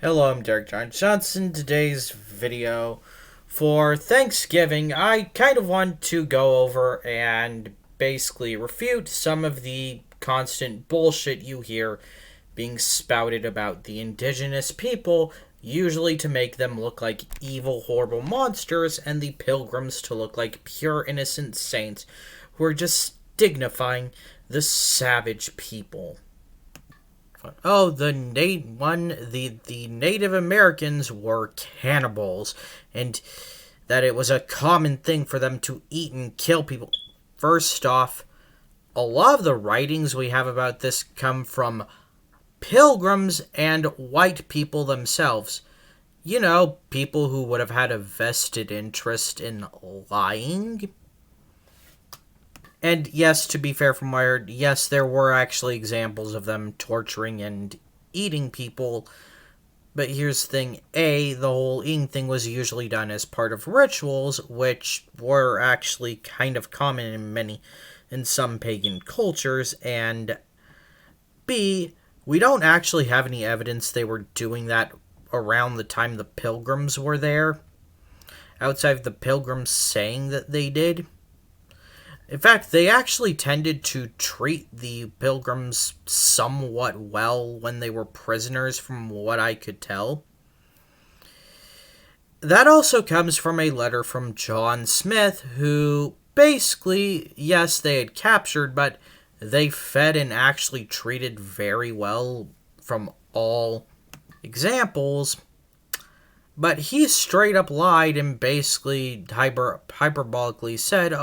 Hello, I'm Derek John Johnson. Today's video for Thanksgiving, I kind of want to go over and basically refute some of the constant bullshit you hear being spouted about the indigenous people, usually to make them look like evil, horrible monsters, and the pilgrims to look like pure, innocent saints who are just dignifying the savage people. Oh, the Native Americans were cannibals, and that it was a common thing for them to eat and kill people. First off, a lot of the writings we have about this come from pilgrims and white people themselves. You know, people who would have had a vested interest in lying. And yes, to be fair from what I heard, yes, there were actually examples of them torturing and eating people. But here's the thing, the whole eating thing was usually done as part of rituals, which were actually kind of common in some pagan cultures, and B, we don't actually have any evidence they were doing that around the time the pilgrims were there, outside of the pilgrims saying that they did. In fact, they actually tended to treat the pilgrims somewhat well when they were prisoners, from what I could tell. That also comes from a letter from John Smith, who basically, yes, they had captured, but they fed and actually treated very well from all examples. But he straight up lied and basically hyperbolically said,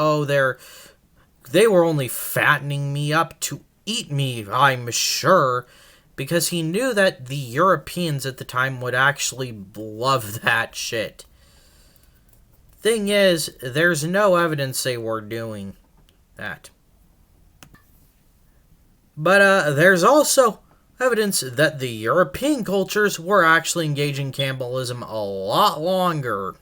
they were only fattening me up to eat me, I'm sure, because he knew that the Europeans at the time would actually love that shit. Thing is, there's no evidence they were doing that. But there's also evidence that the European cultures were actually engaging cannibalism a lot longer.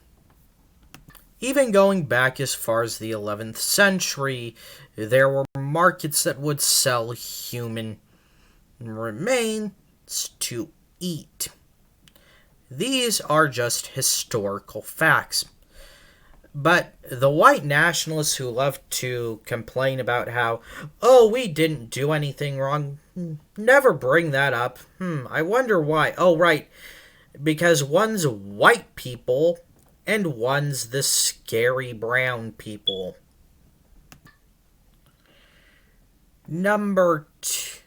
Even going back as far as the 11th century, there were markets that would sell human remains to eat. These are just historical facts. But the white nationalists who love to complain about how, we didn't do anything wrong, never bring that up. I wonder why. Oh, right. Because one's white people and one's the scary brown people. Number 2,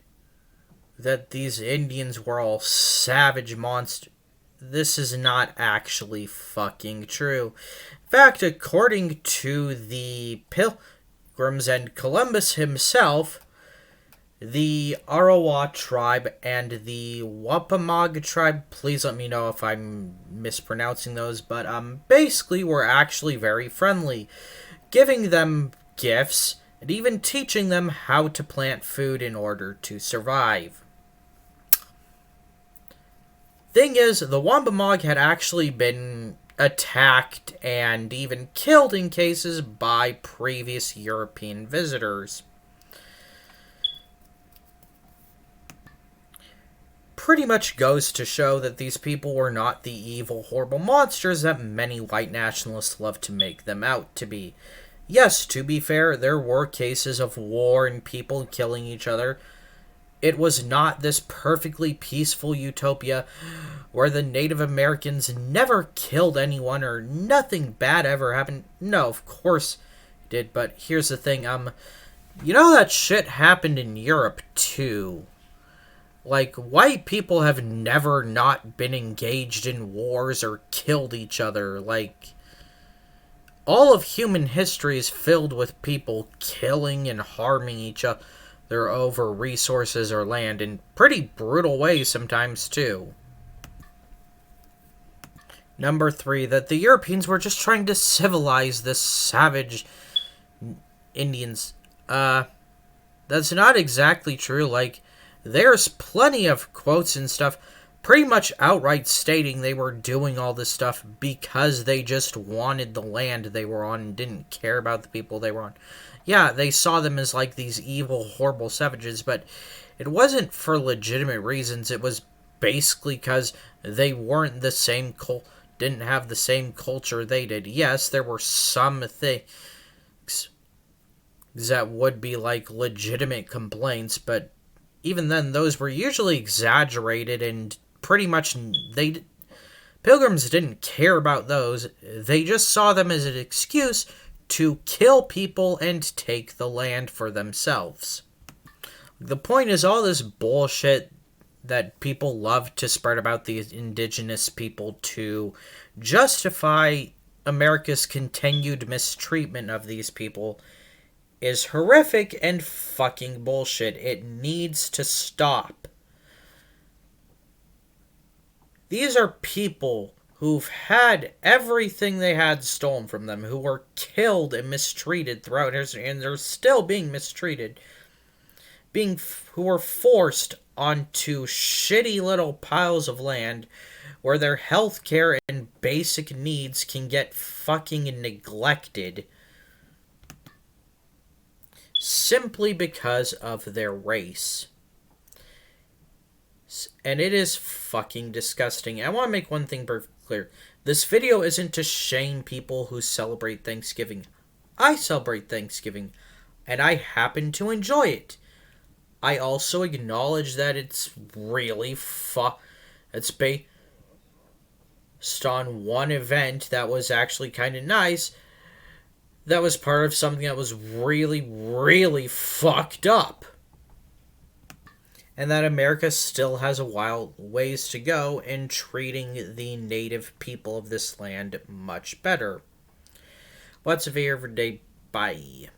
that these Indians were all savage monsters. This is not actually fucking true. In fact, according to the Pilgrims and Columbus himself, the Arawa tribe and the Wampanoag tribe, please let me know if I'm mispronouncing those, but basically were actually very friendly, giving them gifts and even teaching them how to plant food in order to survive. Thing is, the Wampanoag had actually been attacked and even killed in cases by previous European visitors. Pretty much goes to show that these people were not the evil, horrible monsters that many white nationalists love to make them out to be. Yes, to be fair, there were cases of war and people killing each other. It was not this perfectly peaceful utopia where the Native Americans never killed anyone or nothing bad ever happened. No, of course it did, but here's the thing, you know that shit happened in Europe too. Like, white people have never not been engaged in wars or killed each other. Like, all of human history is filled with people killing and harming each other over resources or land in pretty brutal ways sometimes, too. Number 3, that the Europeans were just trying to civilize the savage Indians. That's not exactly true. Like, there's plenty of quotes and stuff pretty much outright stating they were doing all this stuff because they just wanted the land they were on and didn't care about the people they were on. Yeah, they saw them as like these evil, horrible savages, but it wasn't for legitimate reasons. It was basically because they weren't the same didn't have the same culture they did. Yes, there were some things that would be like legitimate complaints, but even then, those were usually exaggerated and pretty much they pilgrims didn't care about those. They just saw them as an excuse to kill people and take the land for themselves. The point is, all this bullshit that people love to spread about the indigenous people to justify America's continued mistreatment of these people is horrific and fucking bullshit. It needs to stop. These are people who've had everything they had stolen from them, who were killed and mistreated throughout history, and they're still being mistreated, who were forced onto shitty little piles of land where their health care and basic needs can get fucking neglected simply because of their race. And it is fucking disgusting. I want to make one thing perfectly clear. This video isn't to shame people who celebrate Thanksgiving. I celebrate Thanksgiving, and I happen to enjoy it. I also acknowledge that it's really it's based on one event that was actually kind of nice, that was part of something that was really, really fucked up. And that America still has a while ways to go in treating the native people of this land much better. What's a video every day? Bye.